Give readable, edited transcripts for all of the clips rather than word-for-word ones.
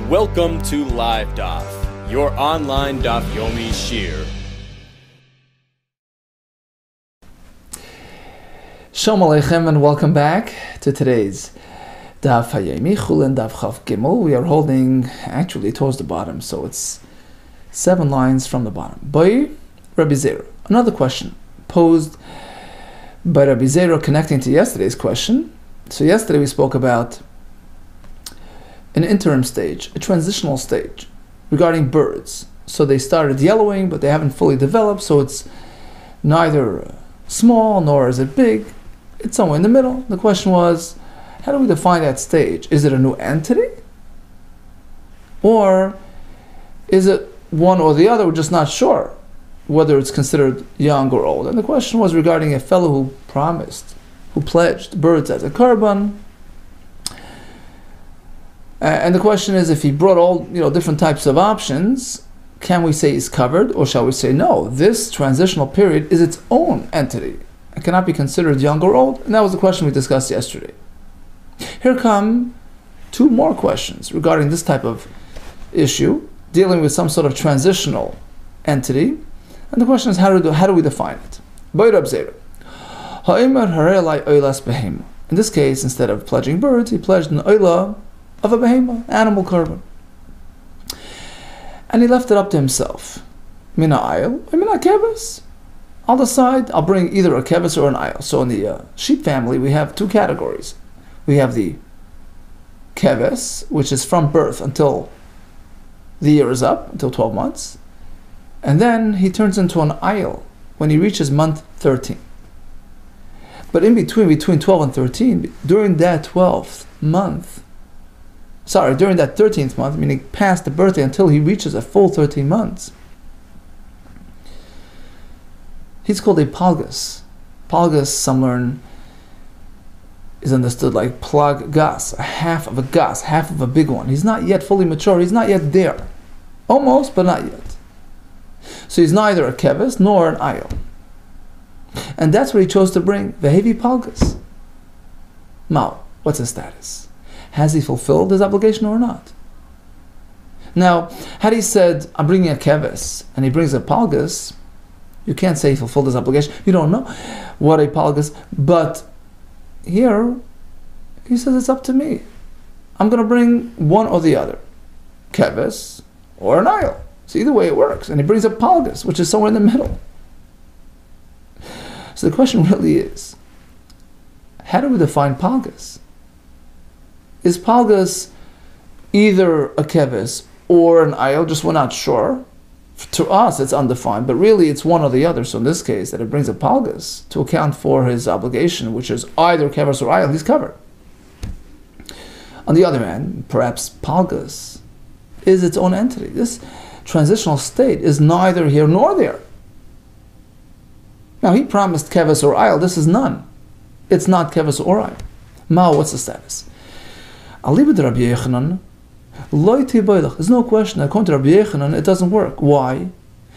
Welcome to LiveDaf, your online Daf Yomi Shir. Shalom Aleichem and welcome back to today's Daf Hayomi, CHULLIN Daf Chav Gimel. We are holding actually towards the bottom, so it's 7 lines from the bottom. By Rabbi Zera. Another question posed by Rabbi Zera connecting to yesterday's question. So yesterday we spoke about an interim stage, a transitional stage regarding birds. So they started yellowing, but they haven't fully developed, so it's neither small nor is it big. It's somewhere in the middle. The question was, how do we define that stage? Is it a new entity? Or is it one or the other? We're just not sure whether it's considered young or old. And the question was regarding a fellow who pledged birds as a korban. And the question is, if he brought all different types of options, can we say he's covered, or shall we say no? This transitional period is its own entity. It cannot be considered young or old. And that was the question we discussed yesterday. Here come 2 more questions regarding this type of issue, dealing with some sort of transitional entity. And the question is, how do we define it? In this case, instead of pledging birds, he pledged an oila of a behema, animal korban. And he left it up to himself. Mina ayil, mina keves. I'll decide, I'll bring either a keves or an ayil. So in the sheep family, we have 2 categories. We have the keves, which is from birth until the year is up, until 12 months. And then he turns into an ayil when he reaches month 13. But in between 12 and 13, during that 13th month, meaning past the birthday until he reaches a full 13 months, he's called a palgas. Palgas, some learn, is understood like plag gas, a half of a gas, half of a big one. He's not yet fully mature, he's not yet there. Almost, but not yet. So he's neither a keves nor an ayil. And that's what he chose to bring, Vehevi palgas. Now, what's his status? Has he fulfilled his obligation or not? Now, had he said, I'm bringing a keves, and he brings a palgas, you can't say he fulfilled his obligation. You don't know what a palgas, but here, he says it's up to me. I'm going to bring one or the other, keves or an ayil. So either way it works. And he brings a palgas, which is somewhere in the middle. So the question really is, how do we define palgas? Is palgas either a keves or an ayil? Just we're not sure. To us, it's undefined, but really it's one or the other. So in this case, that it brings a palgas to account for his obligation, which is either keves or ayil, he's covered. On the other hand, perhaps palgas is its own entity. This transitional state is neither here nor there. Now, he promised keves or ayil. This is none. It's not keves or ayil. Mao, what's the status? There's no question. According to Rabbi Yechanan, it doesn't work. Why?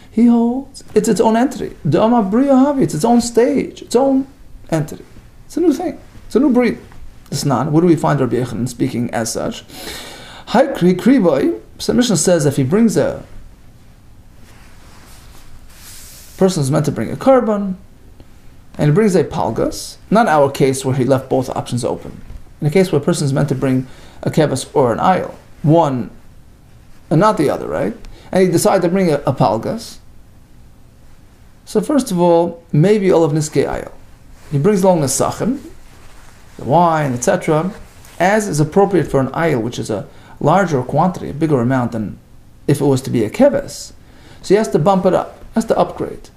He holds it's its own entity. It's its own stage, its own entity. It's a new thing. It's a new breed. It's not. Where do we find Rabbi Yechanan speaking as such? So the Mishnah says if he brings a person is meant to bring a korban, and he brings a palgas, not our case where he left both options open. In a case where a person is meant to bring a keves or an ayil, one and not the other, right? And he decided to bring a palgas. So first of all, maybe olav niskei ayil. He brings along the sachem, the wine, etc., as is appropriate for an ayil, which is a larger quantity, a bigger amount than if it was to be a keves. So he has to bump it up, has to upgrade.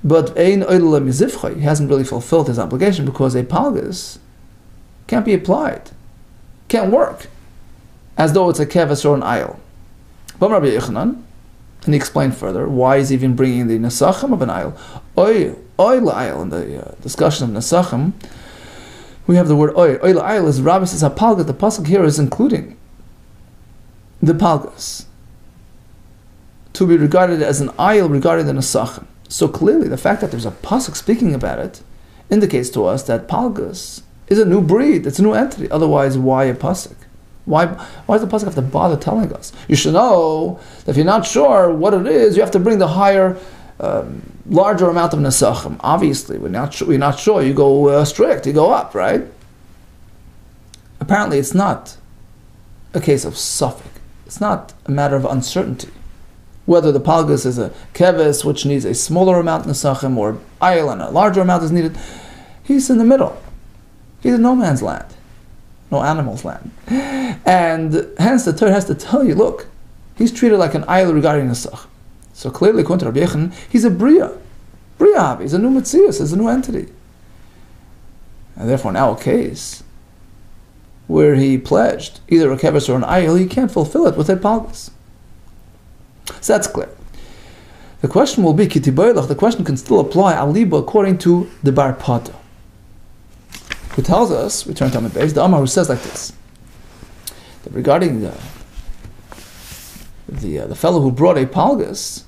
But ein oila mizivcha, he hasn't really fulfilled his obligation because a palgas can't be applied, can't work, as though it's a keves or an ayil. But Rabbi Yechanan, and he explained further, why is he even bringing the nesachem of an ayil? Oy la'ayil, in the discussion of nesachem, we have the word oy. Oy la'ayil is Rabbi says palgas. The pasuk here is including the palgas to be regarded as an ayil regarding the nesachem. So clearly, the fact that there's a pasuk speaking about it indicates to us that palgas is a new breed, it's a new entity. Otherwise, why a pasuk? Why does the pasuk have to bother telling us? You should know that if you're not sure what it is, you have to bring the higher, larger amount of nesachim. Obviously, we're not sure. You go strict. You go up, right? Apparently, it's not a case of suffix. It's not a matter of uncertainty. Whether the palgus is a keves, which needs a smaller amount of nesachim, or ayil and a larger amount is needed, he's in the middle. He's in no man's land, no animal's land. And hence the Torah has to tell you, look, he's treated like an ayil regarding nesach. So clearly, according to Rabbi Yechon, he's a bria. Bria, he's a new metzius, he's a new entity. And therefore, in our case, where he pledged either a keves or an ayil, he can't fulfill it with a palgus. So that's clear. The question will be, the question can still apply aliba according to the bar pada, who tells us, we turn to Talmud Bavli, the Amar who says like this, that regarding the fellow who brought a palgus,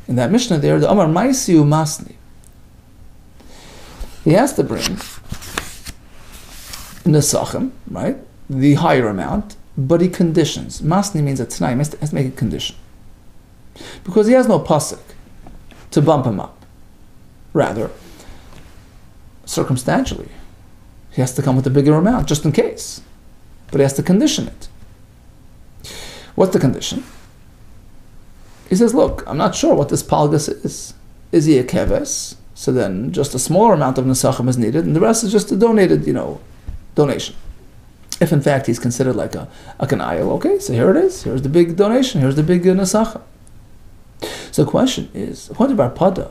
in that Mishnah there, the Amar Maisiu Masni. He has to bring nesachim, right? The higher amount, but he conditions. Masni means a t'nai, he has to make a condition. Because he has no pasuk to bump him up. Rather, circumstantially, he has to come with a bigger amount, just in case. But he has to condition it. What's the condition? He says, look, I'm not sure what this palgus is. Is he a keves? So then just a smaller amount of nesachim is needed, and the rest is just a donated, donation. If in fact he's considered like an ayil, okay, so here it is. Here's the big donation. Here's the big nesachim. So the question is, according to Bar Pada,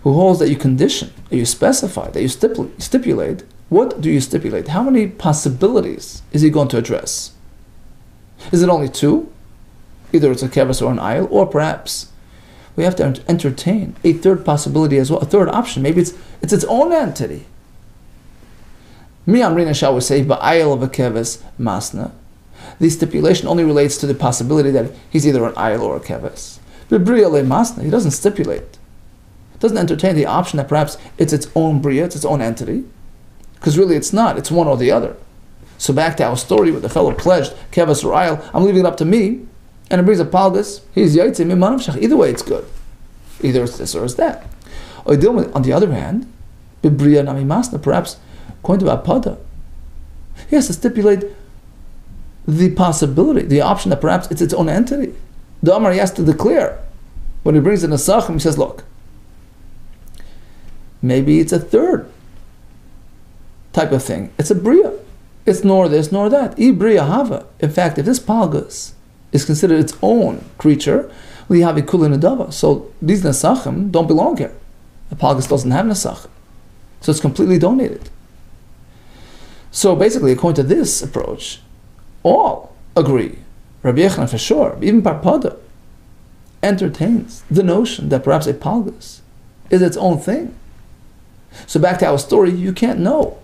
who holds that you condition, that you specify, that you stipulate, what do you stipulate? How many possibilities is he going to address? Is it only two? Either it's a keves or an ayil, or perhaps we have to entertain a third possibility as well, a third option. Maybe it's its own entity. Mi Amrina shall we say, ba'ayil of a keves masna. The stipulation only relates to the possibility that he's either an ayil or a keves. B'briya le masna, he doesn't stipulate. Doesn't entertain the option that perhaps it's its own bria, it's its own entity. Because really it's not, it's one or the other. So back to our story where the fellow pledged keves or ayil, I'm leaving it up to me, and it brings a palgus, he's yaitze mimanav shach. Either way it's good. Either it's this or it's that. On the other hand, b'briya nami masna, perhaps according to Apada, he has to stipulate the possibility, the option that perhaps it's its own entity. The Amar, he has to declare. When he brings in a nesachim, he says, look, maybe it's a third type of thing. It's a bria. It's nor this nor that. I bria hava. In fact, if this palgus is considered its own creature, we have a CHULLIN adava. So these nesachim don't belong here. The palgus doesn't have nesachim. So it's completely donated. So basically, according to this approach, all agree, Rabbi Yechon for sure, even Bar Pada, entertains the notion that perhaps a palgus is its own thing. So back to our story, you can't know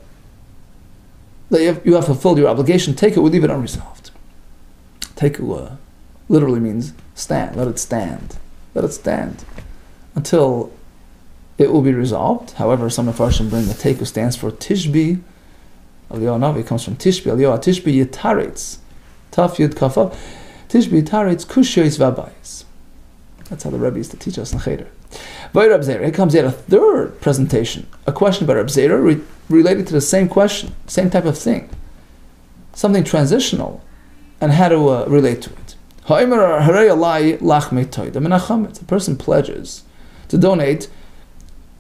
that you have fulfilled your obligation. Take it, we leave it unresolved. Take it literally means stand, let it stand. Let it stand until it will be resolved. However, some Mefarshim bring the teku stands for Tishbi. Eliyahu Navi comes from Tishbi. Eliyahu Tishbi Yitaretz. Taf Yud Kafav. Tishbi Yitaretz Kushyois Vabayis. That's how the Rebbe used to teach us in Cheder. V'Rab Zera. Here comes yet a third presentation. A question by Rab Zera related to the same question, same type of thing. Something transitional, and how to relate to it. A person pledges to donate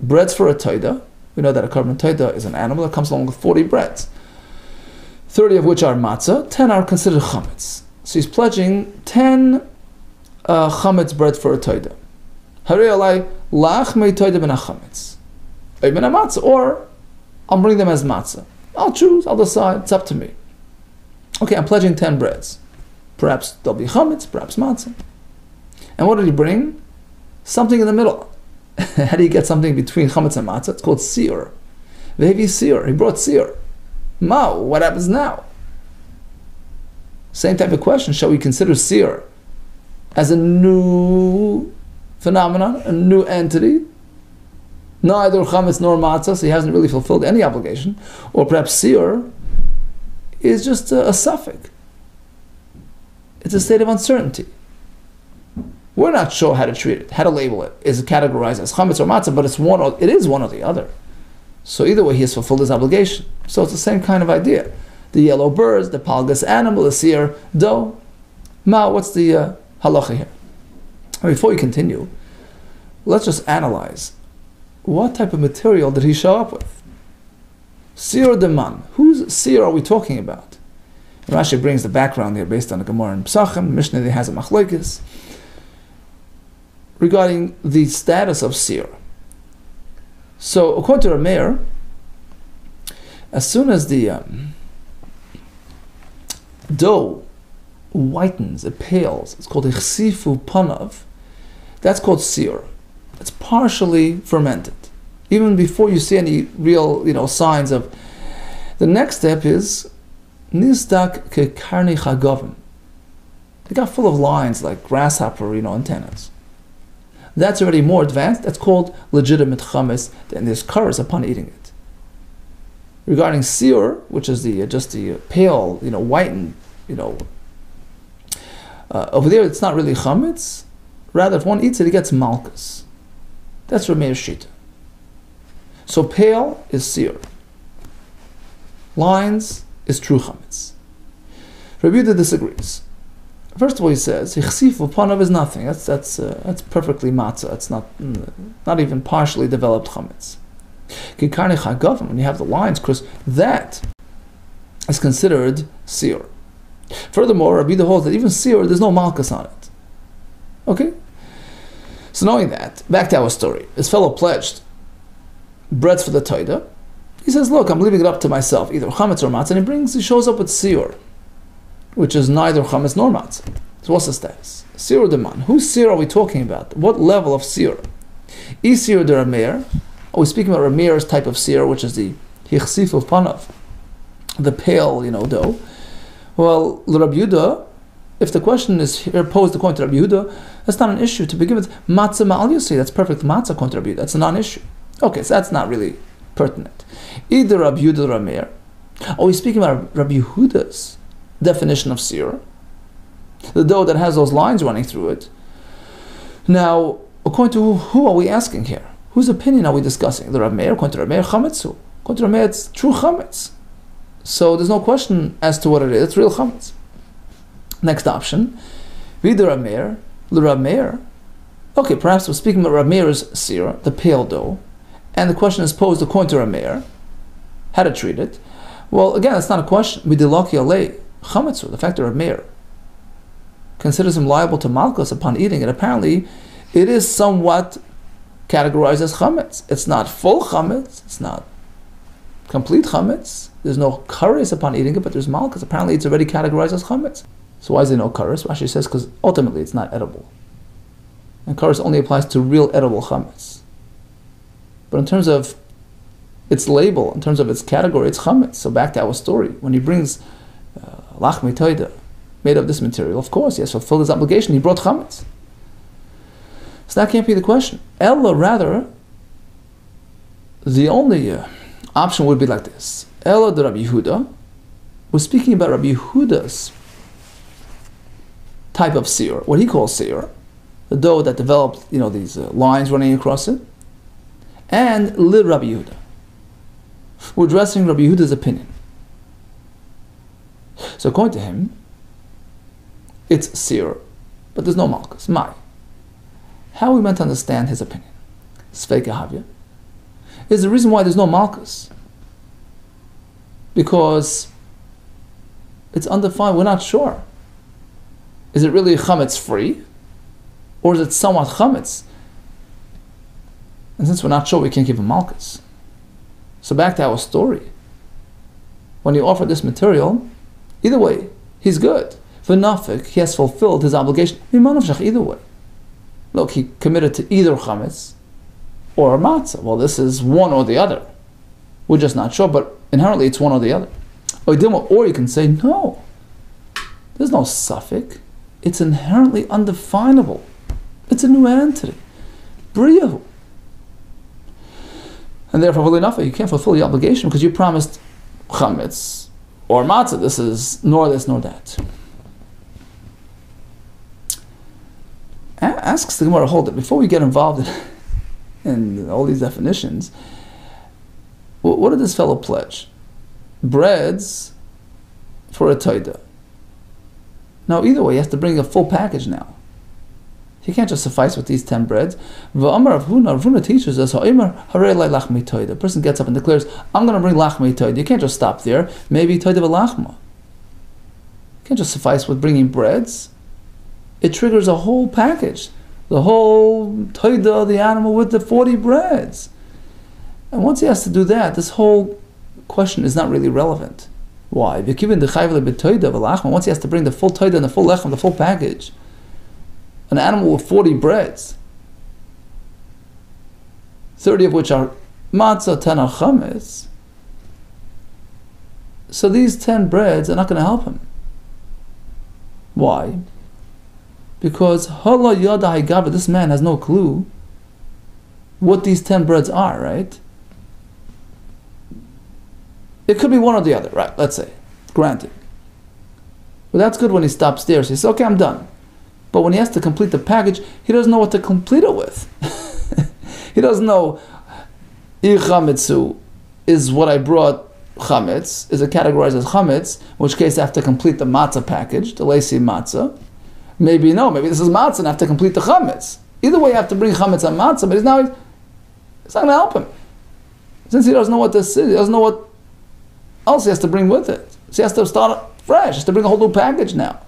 breads for a toida. We know that a korban toida is an animal that comes along with 40 breads. 30 of which are matzah, 10 are considered chametz. So he's pledging 10 chametz bread for a toida. Or I'll bring them as matzah. I'll choose, I'll decide, it's up to me. Okay, I'm pledging 10 breads. Perhaps there'll be chametz, perhaps matzah. And what did he bring? Something in the middle. How do you get something between chametz and matzah? It's called seer. Vehevi seer. He brought seer. Mao, what happens now? Same type of question. Shall we consider seer as a new phenomenon, a new entity? Neither chametz nor matzah, so he hasn't really fulfilled any obligation. Or perhaps seer is just a suffix. It's a state of uncertainty. We're not sure how to treat it, how to label it. Is it categorized as chametz or matzah? But it is one or the other. So either way, he has fulfilled his obligation. So it's the same kind of idea. The yellow birds, the palgas animal, the seer dough. What's the halacha here? Before we continue, let's just analyze what type of material did he show up with. Seer deman. Whose seer are we talking about? Rashi brings the background here based on the Gemara and Psachim. Mishnah has a machlokes regarding the status of seer. So according to Rameir, as soon as the dough whitens, it pales, it's called ichsifu panav, that's called seer. It's partially fermented. Even before you see any real signs of. The next step is nizdak kekarni chagavim. It got full of lines like grasshopper antennas. That's already more advanced. That's called legitimate chametz, and there's curse upon eating it. Regarding seer, which is just the pale, whitened, over there it's not really chametz. Rather, if one eats it, it gets malchus. That's Rameir's shita. So pale is seer. Lines is true chametz. Rabbi Yehuda disagrees. First of all, he says hichsifu panav is nothing. That's perfectly matzah. It's not even partially developed chametz. Kikarni chagavim, when you have the lines, Chris, that is considered seer. Furthermore, Rabbi Yehuda holds that even seer, there's no malchus on it. Okay. So knowing that, back to our story. His fellow pledged breads for the Torah. He says, look, I'm leaving it up to myself, either chametz or matzah, and he shows up with seer, which is neither chametz nor matzah. So what's the status? Seer deman. Whose seer are we talking about? What level of seer? Is seer de Rameir? Are we speaking about Rameir's type of seer, which is the hichsif of panav, the pale, dough? Well, Rabbi Yehuda, if the question is here posed according to Rabbi Yehuda, that's not an issue. To begin with, matzah ma'al yosei, that's perfect matzah according to Rabbi Yehuda. That's a non-issue. Okay, so that's not really pertinent. Either Rabbi Yehuda or Rameir. Are we speaking about Rabbi Yehuda's definition of seer? The dough that has those lines running through it. Now, according to who are we asking here? Whose opinion are we discussing? The Rameir, according to Rameir, chametzu. According to Rameir, it's true chametz. So there's no question as to what it is. It's real chametz. Next option, Vida Rameir, L'Rameir. Okay, perhaps we're speaking about Rameir's seer, the pale dough, and the question is posed according to Rameir, how to treat it. Well, again, it's not a question. Midilaki alei chametzu, the fact that Rameir considers him liable to malchus upon eating it. Apparently, it is somewhat categorized as chametz. It's not full chametz. It's not complete chametz. There's no kares upon eating it, but there's malchus. Apparently, it's already categorized as chametz. So why is there no kares? Rashi says because ultimately it's not edible. And kares only applies to real edible chametz. But in terms of its label, in terms of its category, it's chametz. So back to our story. When he brings lachmi toida, made of this material, of course, he has fulfilled his obligation. He brought chametz. So that can't be the question. Ella, rather, the only option would be like this. Ella de Rabbi Yehuda. We're speaking about Rabbi Yehuda's type of seer, what he calls seer, the dough that developed, these lines running across it, and li Rabbi Yehuda. We're addressing Rabbi Yehuda's opinion. So according to him, it's seer, but there's no malchus. Mai. How are we meant to understand his opinion? Sveika Havya. Is the reason why there's no malchus because it's undefined. We're not sure. Is it really chametz free, or is it somewhat chametz? And since we're not sure, we can't give him malchus. So back to our story. When he offered this material, either way, he's good. V'nafik, he has fulfilled his obligation. Either way. Look, he committed to either chametz or matzah. Well, this is one or the other. We're just not sure, but inherently it's one or the other. Or you can say, no, there's no suffix. It's inherently undefinable. It's a new entity. Briyahu. And therefore, you can't fulfill the obligation because you promised chametz or matzah. This is nor this nor that. asks the Gemara, hold it, before we get involved in all these definitions, what did this fellow pledge? Breads for a taida. Now, either way, he has to bring a full package now. He can't just suffice with these 10 breads. Rav Huna teaches us, the person gets up and declares, I'm going to bring lachmi taida. You can't just stop there. Maybe taida v'lachma. You can't just suffice with bringing breads. It triggers a whole package. The whole taida, the animal with the 40 breads. And once he has to do that, this whole question is not really relevant. Why? Once he has to bring the full taida and the full lechem, the full package, an animal with 40 breads, 30 of which are matzah, 10 are chametz, so these 10 breads are not going to help him. Why? Because this man has no clue what these 10 breads are, right? It could be one or the other, right? Let's say, granted. But that's good when he stops there. So he says, okay, I'm done. But when he has to complete the package, he doesn't know what to complete it with. He doesn't know, chametzu is what I brought chametz, is it categorized as chametz, in which case I have to complete the matzah package, the lacy matzah. Maybe this is matzah and I have to complete the chametz. Either way, you have to bring chametz and matzah, but it's not going to help him. Since he doesn't know what this is, he doesn't know what else he has to bring with it. So he has to start fresh, he has to bring a whole new package now.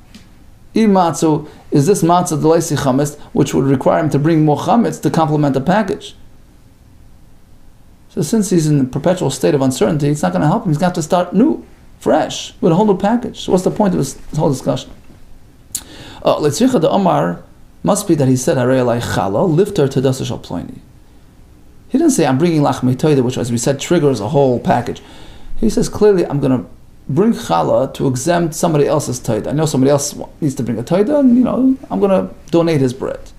Matzu is this matzah the lacy chametz, which would require him to bring more chametz to complement the package. So since he's in a perpetual state of uncertainty, it's not going to help him. He's got to start new, fresh, with a whole new package. So what's the point of this whole discussion? Letzricha the Omar must be that he said Harei alai chala lifter tedasa shel ploini. He didn't say I'm bringing lachmi toida, which, as we said, triggers a whole package. He says clearly I'm going to bring challah to exempt somebody else's taida. I know somebody else needs to bring a taida, and I'm going to donate his bread.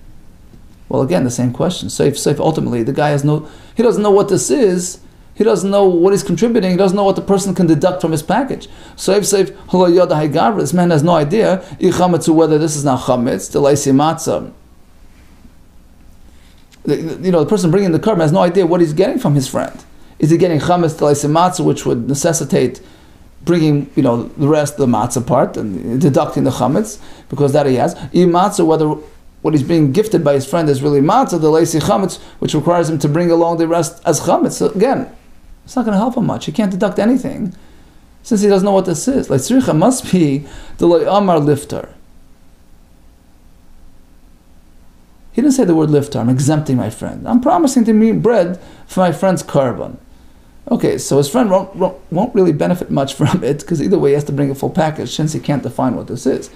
Well, again, the same question. Safe. Ultimately, the guy he doesn't know what this is. He doesn't know what he's contributing. He doesn't know what the person can deduct from his package. This man has no idea whether this is now chametz, the lacy matzah. The person bringing the carbon has no idea what he's getting from his friend. Is he getting chametz, the lacy matzah, which would necessitate bringing, the rest of the matzah part and deducting the chametz, because that he has. Matzah, whether what he's being gifted by his friend is really matzah, the lacy chametz, which requires him to bring along the rest as chametz. So again, it's not going to help him much. He can't deduct anything since he doesn't know what this is. Like tzricha must be the loy amar lifter. He didn't say the word lifter. I'm exempting my friend. I'm promising to me bread for my friend's carbon. Okay, so his friend won't really benefit much from it, because either way he has to bring a full package since he can't define what this is.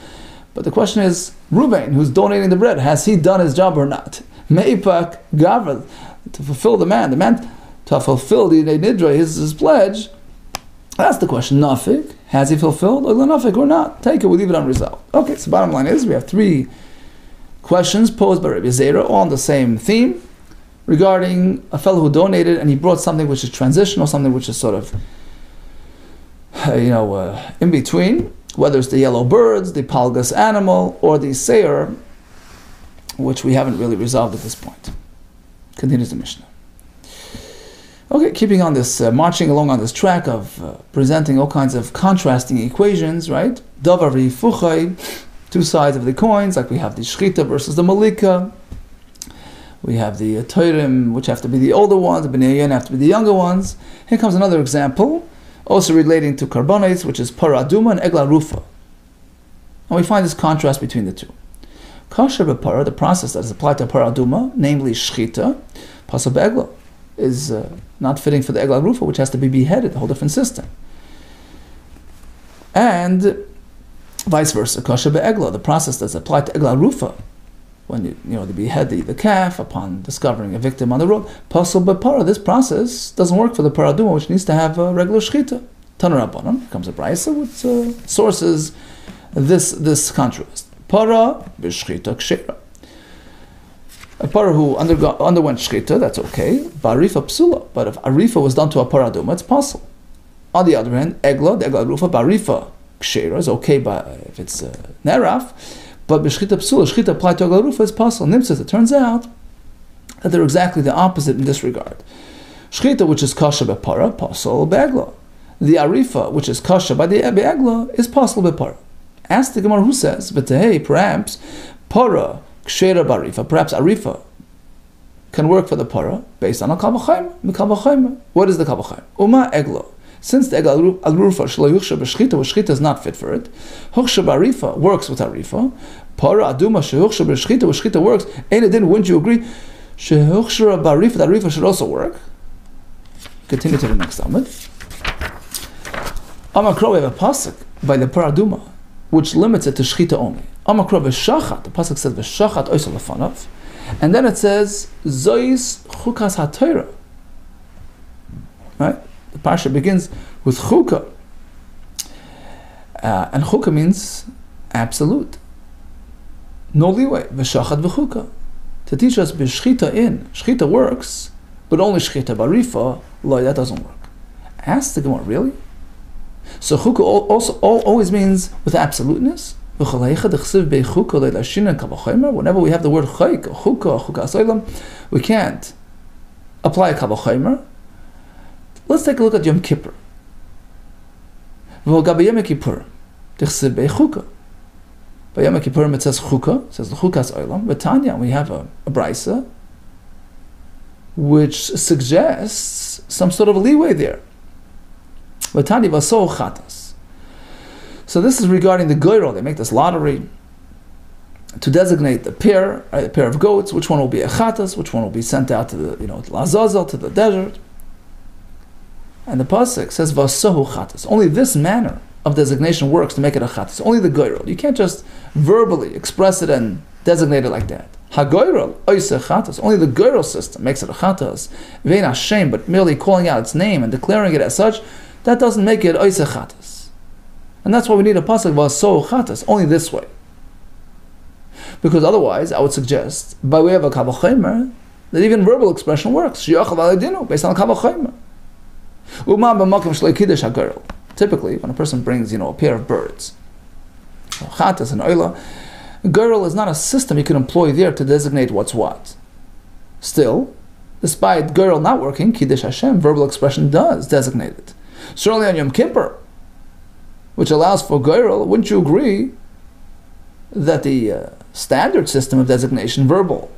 But the question is, Ruvain, who's donating the bread, has he done his job or not? Meipak Gavra, to fulfill the man to fulfill the nidra, his pledge. That's the question. Nafik, has he fulfilled or nafik or not? Take it, we leave it unresolved. Okay, so bottom line is we have 3 questions posed by Rabbi Zera, all on the same theme, regarding a fellow who donated and he brought something which is transitional, something which is sort of, in between, whether it's the yellow birds, the palgas animal, or the seir, which we haven't really resolved at this point. Continues the Mishnah. Okay, keeping on this, marching along on this track of presenting all kinds of contrasting equations, right? Davar v'yifuchai, 2 sides of the coins, like we have the shchita versus the malika. We have the toirim, which have to be the older ones, the bnei yayin have to be the younger ones. Here comes another example, also relating to carbonates, which is paraduma and egla rufa. And we find this contrast between the two. Kosher b'para, the process that is applied to paraduma, namely shchita, pasal be'egla, is not fitting for the egla rufa, which has to be beheaded, a whole different system. And vice versa, kosher be'egla, the process that's applied to egla rufa, when they behead the calf upon discovering a victim on the road, pasal be'para, this process doesn't work for the paraduma, which needs to have a regular shchita. Tanar Rabbanan comes a brayso with sources this contrast. Para b'shchita kshera. A para who underwent shchita, that's okay. Ba'arifa psula. But if arifa was done to a paraduma, it's pasal. On the other hand, the egla rufa ba'arifa kshera is okay if it's neraf. But b'shchita psula, shchita applied to egla rufa is possible. Nim says it turns out that they're exactly the opposite in this regard. Shchita, which is kosher b'para, possible be'egla. The arifa, which is kosher by the be'egla, is possible b'para. Ask the Gemara who says, but hey, perhaps para kshera b'arifa, perhaps arifa can work for the para based on a kal v'chayma. What is the kal v'chayma? Uma egla. Since the egla al-rufa shelo yuchsha b'shchita, which shchita is not fit for it, huchsha b'arifa works with arifa. Para aduma shehuchsha b'shchita, which shchita works. Ain't it? Wouldn't you agree? Shehuchsha b'arifa, that arifa should also work. Continue to the next Talmud. Amakro, we have a pasuk by the para aduma, which limits it to shchita only. Amakro v'shachat, the pasuk says v'shachat oisel lefanav, and then it says zois chukas ha-Torah. Right? The parsha begins with chukah, and chukah means absolute, no leeway. V'shachat v'chukah, to teach us b'shchita shchita works, but only shchita barifa, loy, that doesn't work. Ask the Gemara, really? So chukah also always means with absoluteness. Whenever we have the word chukah, we can't apply a kal v'chomer. Let's take a look at Yom Kippur. By Yom Kippur it says chukah, it says the chukas olam. But Tanya, we have a brisa which suggests some sort of leeway there. So this is regarding the goyrol. They make this lottery to designate the pair of goats. Which one will be a chatas? Which one will be sent out to the to Azazel, to the desert? And the pasuk says vasohu chatas. Only this manner of designation works to make it a chatas. Only the goyrol. You can't just verbally express it and designate it like that. Ha-goyrol oiseh chatas. Only the goyrol system makes it a chatas. Vein Hashem, but merely calling out its name and declaring it as such, that doesn't make it oiseh chatas. And that's why we need a pasuk vasohu chatas. Only this way. Because otherwise, I would suggest, by way of a kal v'chomer, that even verbal expression works. Shiachal aladinu, based on a kal v'chomer. Typically, when a person brings, a pair of birds, chatas and oila, girl is not a system you can employ there to designate what's what. Still, despite girl not working, Kiddush Hashem, verbal expression does designate it. Certainly on Yom Kippur, which allows for girl, wouldn't you agree that the standard system of designation, verbal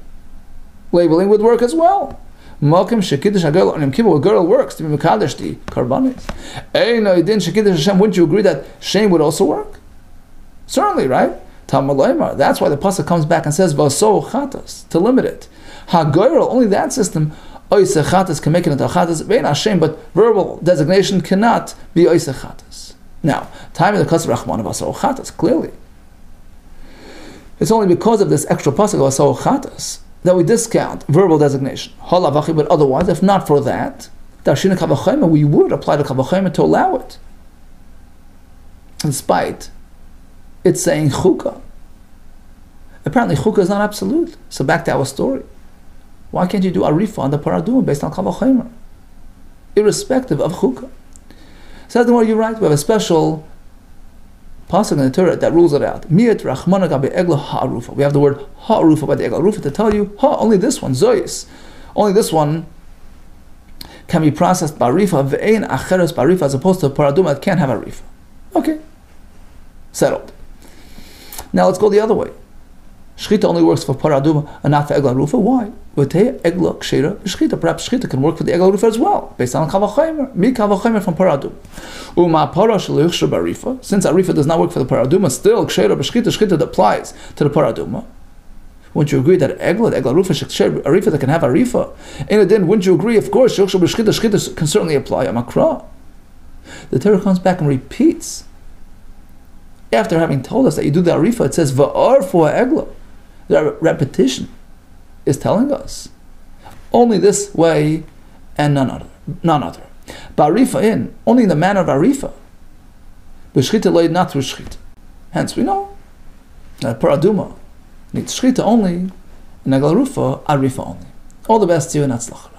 labeling, would work as well? Malkim shekiddush hagirl on Yom Kippur, a girl works to be mekadesh the karbanis. Eino yidin shekiddush Hashem. Wouldn't you agree that shame would also work? Certainly, right? Talmud Leimar. That's why the pasuk comes back and says vaso chatas, to limit it. Hagirl, only that system oiseh chatas can make it into chatas. Vein Hashem, but verbal designation cannot be oiseh chatas. Now, time in the kasser rachman of vaso chatas. Clearly, it's only because of this extra pasuk of vaso chatas that we discount verbal designation. But otherwise, if not for that, we would apply the kal v'chomer to allow it. In spite, it's saying chukah. Apparently, chukah is not absolute. So back to our story. Why can't you do arifa on the paraduma based on kal v'chomer, irrespective of chukah? Says the more you're right. We have a special pasuk in the Torah that rules it out. Miyat rachmana gabe egla ha'arufa. We have the word ha'arufa by the egla rufa to tell you, only this one, zois. Only this one can be processed by rifa, ve'ein acheres by rifa, as opposed to a paraduma that can't have a rifa. Okay. Settled. Now let's go the other way. Shchita only works for paraduma and not for egla rufa. Why? Egla kshera shchita. Perhaps shchita can work for the egla rufa as well, based on kal v'chomer. Mi kal v'chomer from paraduma. Uma para shelo yuchsha barifa. Since arifa does not work for the paraduma, still kshera b'shchita shchita applies to the paraduma. Wouldn't you agree that egla rufa shchera arifa that can have arifa? And then wouldn't you agree? Of course, yuchsha b'shchita shchita can certainly apply a makra. The Torah comes back and repeats. After having told us that you do the arifa, it says va'ar for egla. The repetition is telling us only this way and none other. Ba'arifa only in the manner of arifa. B'shchita loy, not through shchita. Hence we know that paraduma needs shchita only, and egla rufa arifa only. All the best to you and atzlach.